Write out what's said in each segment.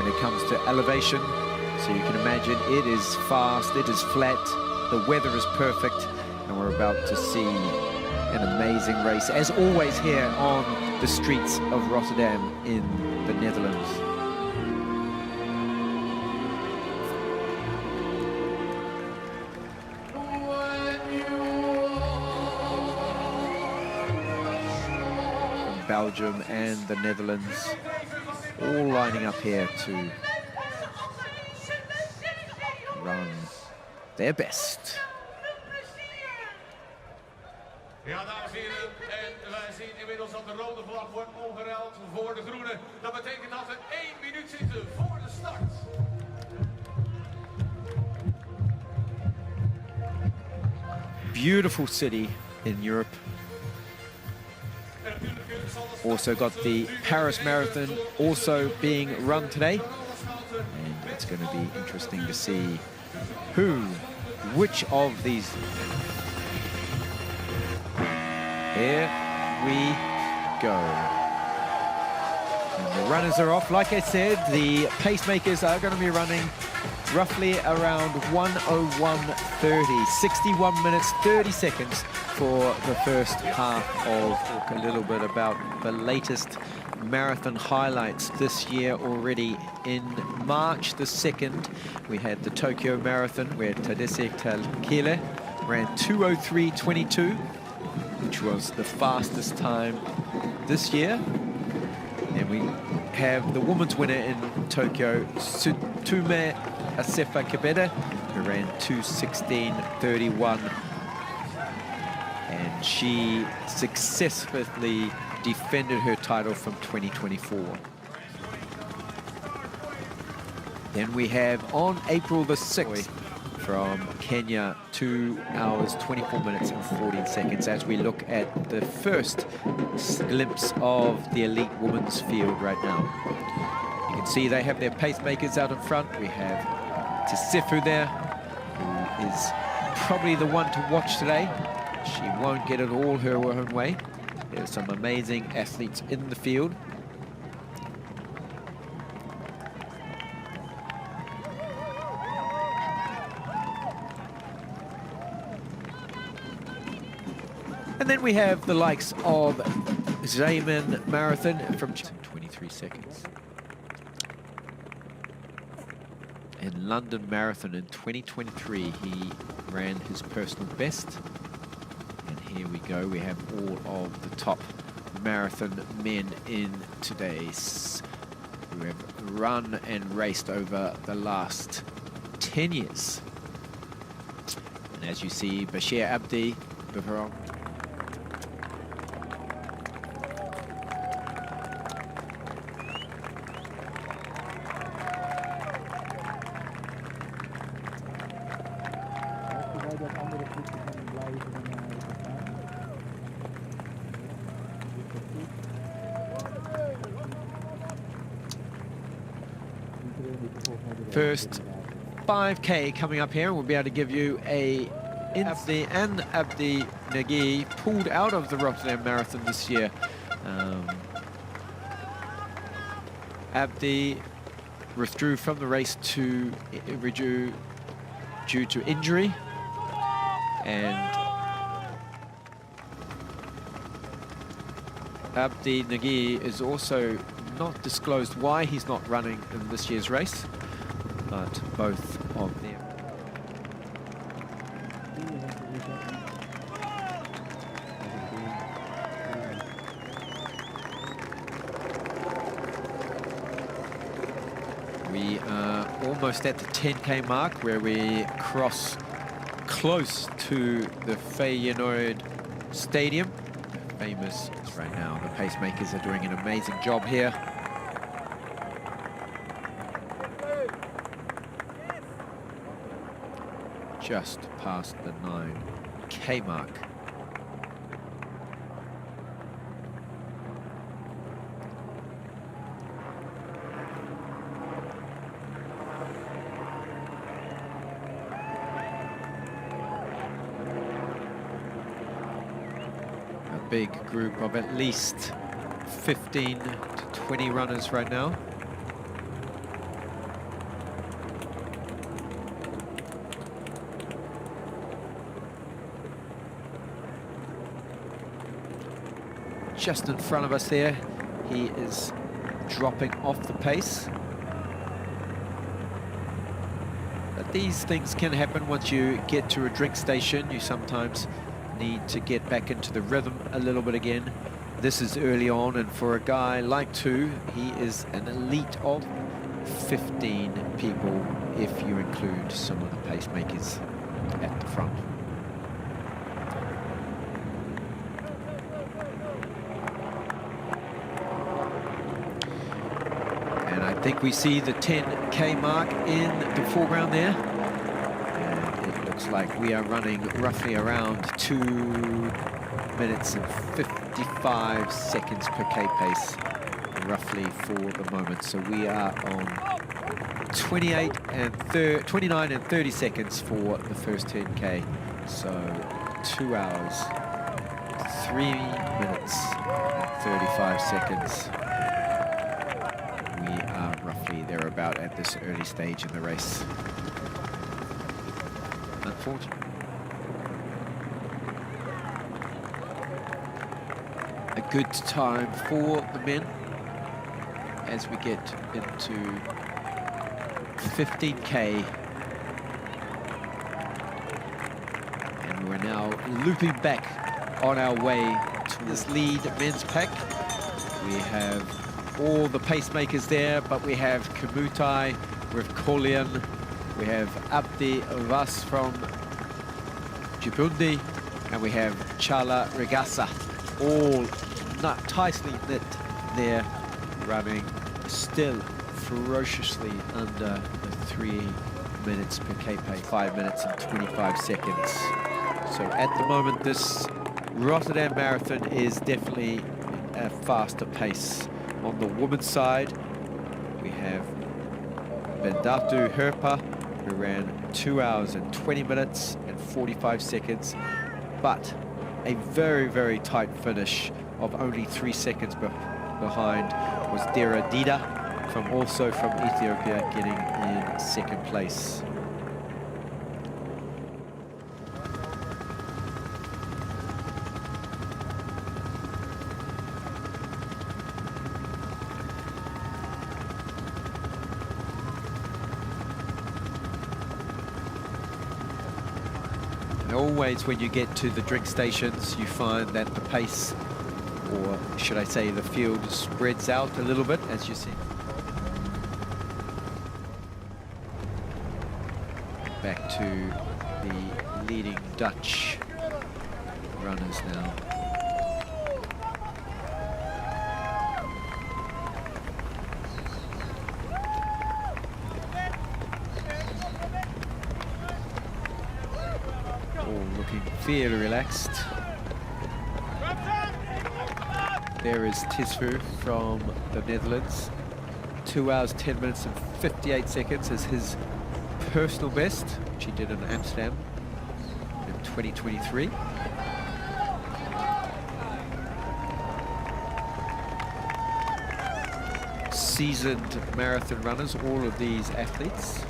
when it comes to elevation. So you can imagine it is fast, it is flat, the weather is perfect, and we're about to see an amazing race, as always here on the streets of Rotterdam in the Netherlands. From Belgium and the Netherlands, all lining up here to run their best. Ja, dames en heren, en wij zien inmiddels dat de rode vlag wordt omgeruild voor de groene. Dat betekent dat we 1 minuut zitten voor de start. Beautiful city in Europe. Also got the Paris Marathon also being run today. And it's going to be interesting to see which of these. Here we go. And the runners are off. Like I said, the pacemakers are going to be running roughly around 1:01:30, 61 minutes, 30 seconds for the first half of. Talk a little bit about the latest marathon highlights this year already. In March the 2nd, we had the Tokyo Marathon where Tadesse Talkele ran 2:03:22, which was the fastest time this year. And we have the women's winner in Tokyo, Sutume Asefa Kebede, who ran 2:16:31. And she successfully defended her title from 2024. Then we have on April the 6th from Kenya, 2 hours, 24 minutes and 14 seconds as we look at the first glimpse of the elite women's field right now. You can see they have their pacemakers out in front. We have Tisifu there, who is probably the one to watch today. She won't get it all her own way. There's some amazing athletes in the field. And then we have the likes of Zeeman Marathon from 23 seconds. In London Marathon in 2023, he ran his personal best. And here we go, we have all of the top marathon men in today's who have run and raced over the last 10 years. And as you see, Bashir Abdi, Biharon, first 5K coming up here, and we'll be able to give you a Abdi and Abdi Nagy pulled out of the Rotterdam Marathon this year. Abdi withdrew from the race due to injury, and Abdi Nagy is also not disclosed why he's not running in this year's race, but both of them. We are almost at the 10K mark, where we cross close to the Feyenoord Stadium. Famous right now. The pacemakers are doing an amazing job here. Just past the 9K mark. Big group of at least 15 to 20 runners right now. just in front of us there. He is dropping off the pace. But these things can happen once you get to a drink station. You sometimes need to get back into the rhythm a little bit again. This is early on, and for a guy like Tu, he is an elite of 15 people if you include some of the pacemakers at the front. And I think we see the 10K mark in the foreground there. And it looks like we are running roughly around 2 minutes and 55 seconds per K pace, roughly for the moment. So we are on 29 and 30 seconds for the first 10K. So 2 hours, 3 minutes and 35 seconds. We are roughly thereabout at this early stage in the race. Unfortunately. A good time for the men as we get into 15K, and we're now looping back on our way to this lead men's pack. We have all the pacemakers there, but we have Kamutai, we have Kolian, we have Abdi Vas from Djibouti, and we have Chala Regassa, all tightly knit there, running still ferociously under the 3 minutes per K pace, 5 minutes and 25 seconds. So at the moment, this Rotterdam Marathon is definitely a faster pace. On the women's side, we have Bendatu Herpa, who ran 2 hours and 20 minutes and 45 seconds, but a very, very tight finish of only 3 seconds behind was Dera Dida, also from Ethiopia, getting in second place. And always when you get to the drink stations, you find that the pace, or should I say the field, spreads out a little bit, as you see. Back to the leading Dutch runners now. All looking fairly relaxed. There is Tisfu from the Netherlands. 2 hours, 10 minutes and 58 seconds is his personal best, which he did in Amsterdam in 2023. Seasoned marathon runners, all of these athletes.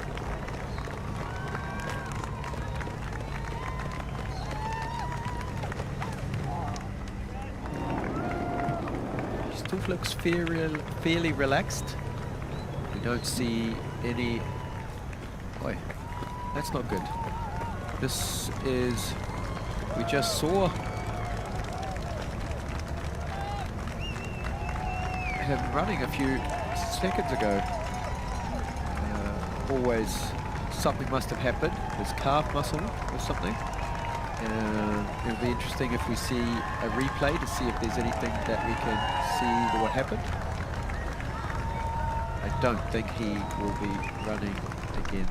He still looks fairly relaxed. We don't see any. Boy, that's not good. This is, we just saw him running a few seconds ago. Always something must have happened, his calf muscle or something. It'll be interesting if we see a replay to see if there's anything that we can see what happened. I don't think he will be running again.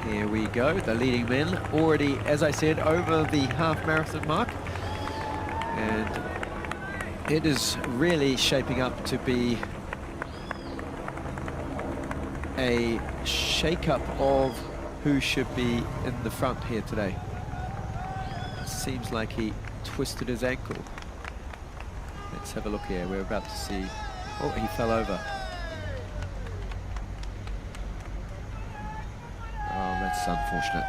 Here we go, the leading men already, as I said, over the half marathon mark. And it is really shaping up to be a shake-up of who should be in the front here today. It seems like he twisted his ankle. Let's have a look here, we're about to see. Oh, he fell over. That's unfortunate.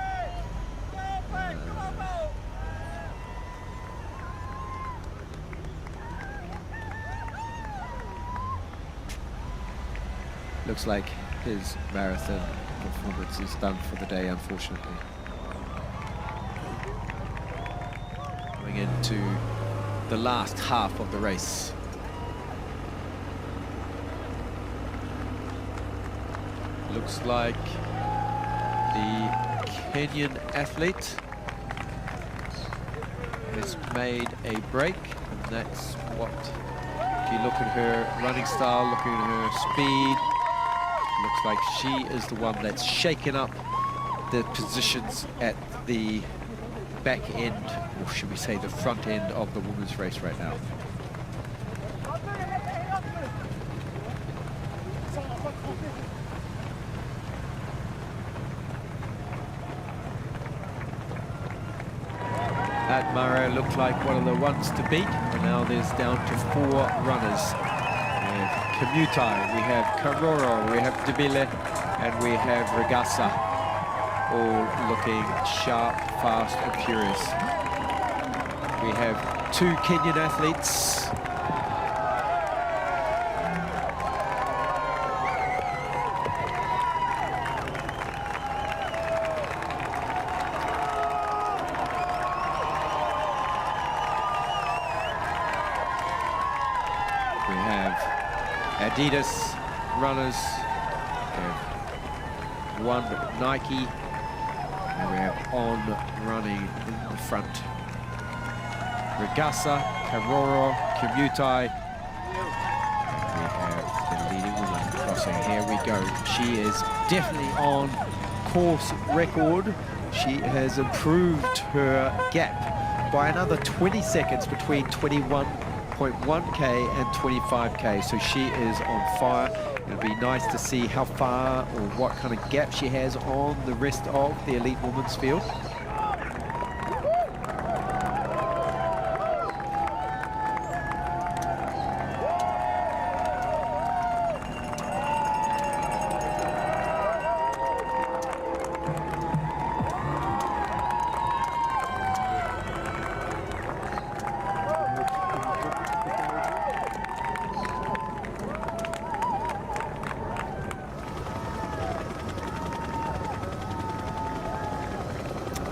Looks like his marathon performance is done for the day, unfortunately. Going into the last half of the race. Looks like the Kenyan athlete has made a break, and that's what, if you look at her running style, looking at her speed, looks like she is the one that's shaken up the positions at the back end, or should we say the front end of the women's race right now. At Mara looked like one of the ones to beat, and now there's down to 4 runners. We have Kamutai, we have Karoro, we have Debile, and we have Regasa, all looking sharp, fast and furious. We have 2 Kenyan athletes. We have Adidas runners, we have 1 Nike, and we have On running in the front. Regasa, Karoro, Kamutai. We have the leading woman crossing. Here we go. She is definitely on course record. She has improved her gap by another 20 seconds between 21.1k and 25k, so she is on fire. It'll be nice to see how far or what kind of gap she has on the rest of the elite women's field.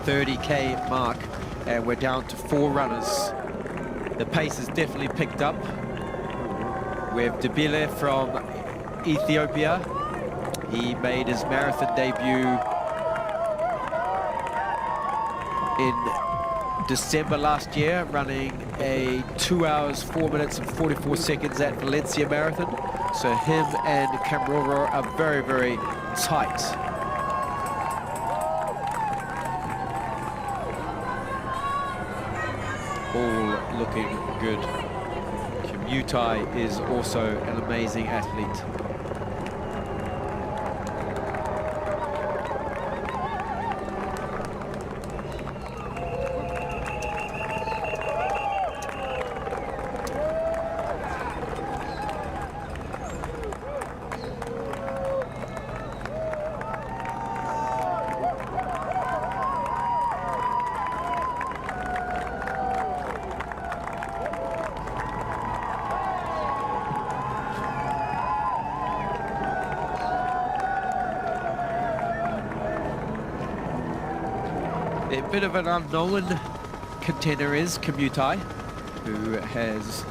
.30k mark, and we're down to 4 runners. The pace has definitely picked up. We have Debile from Ethiopia. He made his marathon debut in December last year, running a 2 hours, 4 minutes and 44 seconds at Valencia Marathon. So him and Kamroro are very, very tight. All looking good. Kamutai is also an amazing athlete. A bit of an unknown contender is Kamutai, who has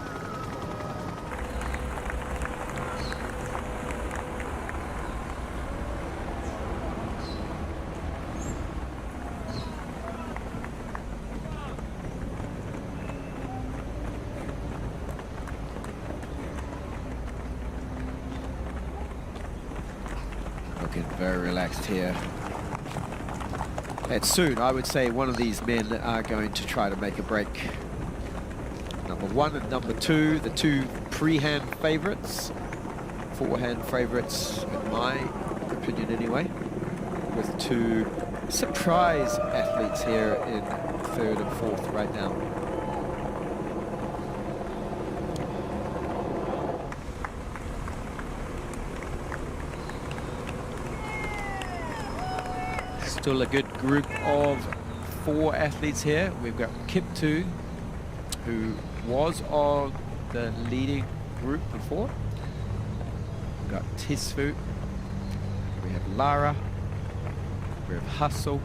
looking very relaxed here. And soon, I would say one of these men are going to try to make a break. Number 1 and number 2, the 2 pre-hand favorites, forehand favorites, in my opinion anyway, with 2 surprise athletes here in 3rd and 4th right now. Still a good group of 4 athletes here. We've got Kiptu, who was on the leading group before. We've got Tisfu, we have Lara, we have Hustle,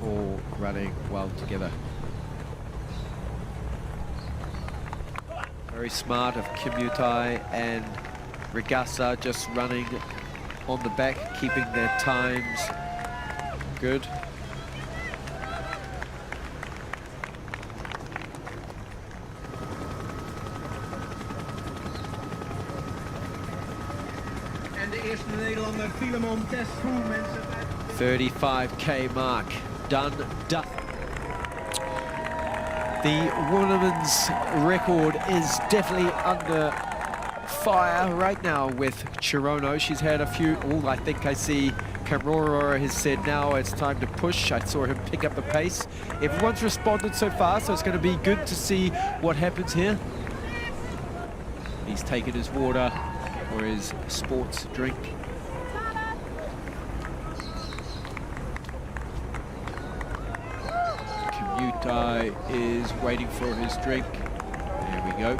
all running well together. Very smart of Kimutai and Regassa just running on the back, keeping their times good. En de eerste Nederlander Filemon Testroe, mensen. 35k mark, done. The women's record is definitely under fire right now with Chirono. She's had a few, I think I see Kamrora has said now it's time to push. I saw him pick up the pace. Everyone's responded so far, so it's going to be good to see what happens here. He's taken his water or his sports drink. Kimutai is waiting for his drink. There we go.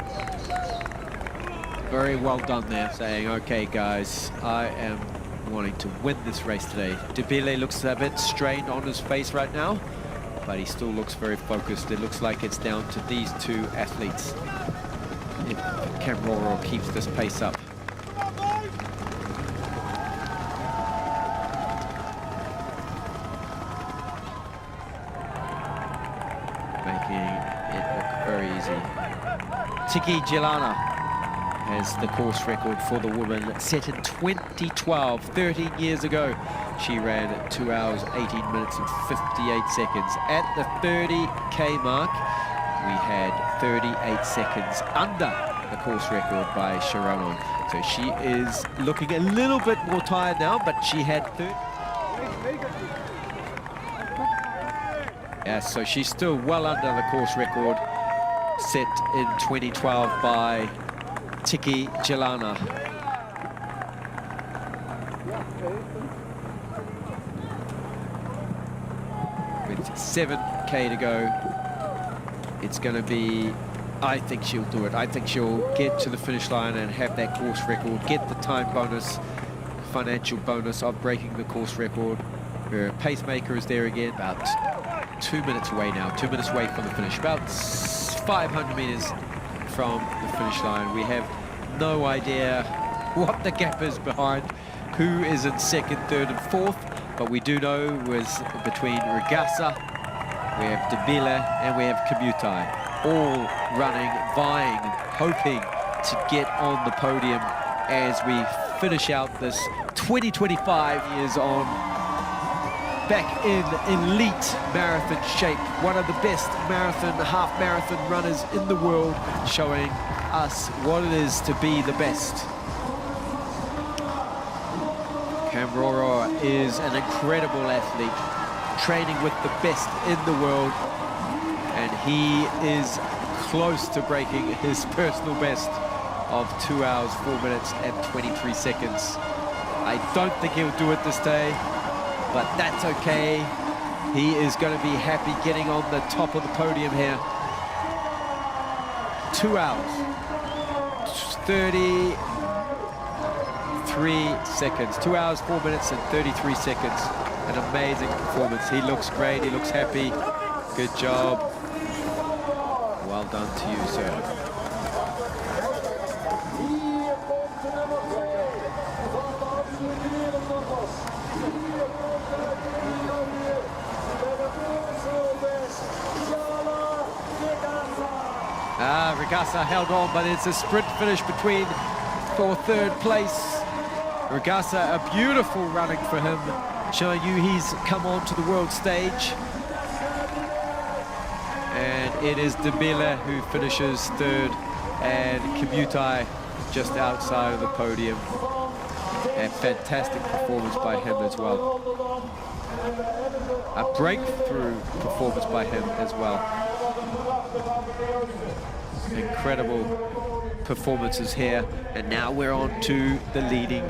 Very well done there, saying, okay guys, I am wanting to win this race today. Debele looks a bit strained on his face right now, but he still looks very focused. It looks like it's down to these two athletes if Kamroro keeps this pace up. Making it look very easy. Tiki Jelana has the course record for the woman, set in 2012, 13 years ago. She ran 2 hours, 18 minutes and 58 seconds. At the 30k mark, we had 38 seconds under the course record by Chirono. So she is looking a little bit more tired now, but she had 30. Yeah, so she's still well under the course record set in 2012 by Tiki Jelana. With 7k to go, it's going to be, I think she'll do it. I think she'll get to the finish line and have that course record, get the time bonus, financial bonus of breaking the course record. Her pacemaker is there again, about 2 minutes away now, 2 minutes away from the finish, about 500 meters from the finish line. We have no idea what the gap is behind, who is in second, third and fourth, but we do know was between Regassa, we have Debele and we have Kimutai, all running, vying, hoping to get on the podium as we finish out this 2025 years on, back in elite marathon shape. One of the best marathon, half marathon runners in the world, showing us what it is to be the best. Kamroro is an incredible athlete, training with the best in the world, and he is close to breaking his personal best of 2 hours, 4 minutes and 23 seconds. I don't think he'll do it this day, but that's okay. He is going to be happy getting on the top of the podium here. 2 hours, 33 seconds. 2 hours, 4 minutes and 33 seconds. An amazing performance. He looks great, he looks happy. Good job. Well done to you, sir. Regassa held on, but it's a sprint finish between for third place. Regassa, a beautiful running for him, showing you he's come on to the world stage. And it is Debele who finishes third, and Kimutai just outside of the podium. And fantastic performance by him as well. A breakthrough performance by him as well. Incredible performances here, and now we're on to the leading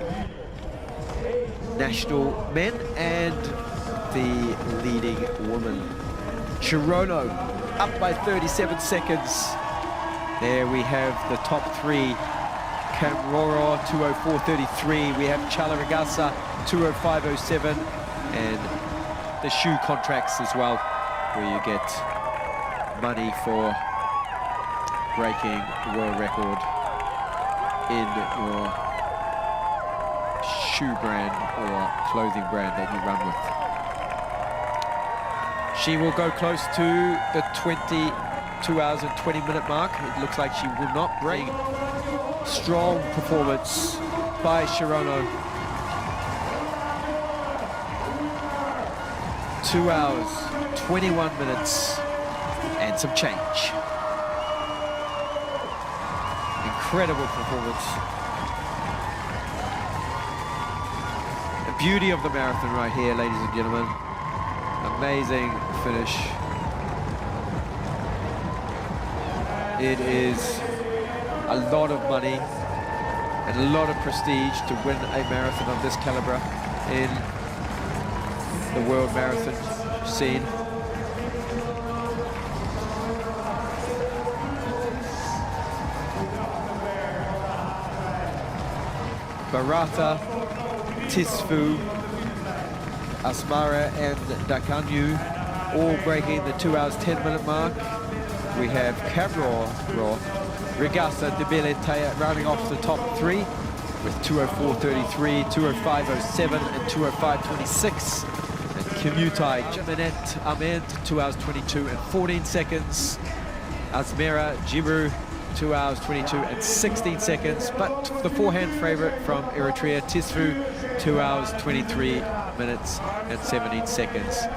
national men and the leading woman. Chirono up by 37 seconds. There we have the top three. Camroro 2:04.33. We have Chalaragasa 2:05.07, and the shoe contracts as well, where you get money for breaking the world record in your shoe brand or clothing brand that you run with. She will go close to the 22 hours and 20-minute mark. It looks like she will not break. Strong performance by Shirono. 2 hours, 21 minutes, and some change. Incredible performance. The beauty of the marathon right here, ladies and gentlemen. Amazing finish. It is a lot of money and a lot of prestige to win a marathon of this caliber in the world marathon scene. Barata, Tisfu, Asmara and Dakanyu all breaking the 2 hours 10-minute mark. We have Camroro, Regasa, Debele, Taya rounding off the top three with 2:04.33, 2:05.07 and 2:05.26. And Kimutai, Jaminet, Ahmed, 2 hours 22 and 14 seconds. Asmera, Jibu, 2 hours 22 and 16 seconds. But the forehand favorite from Eritrea, Tisfu, 2 hours 23 minutes and 17 seconds.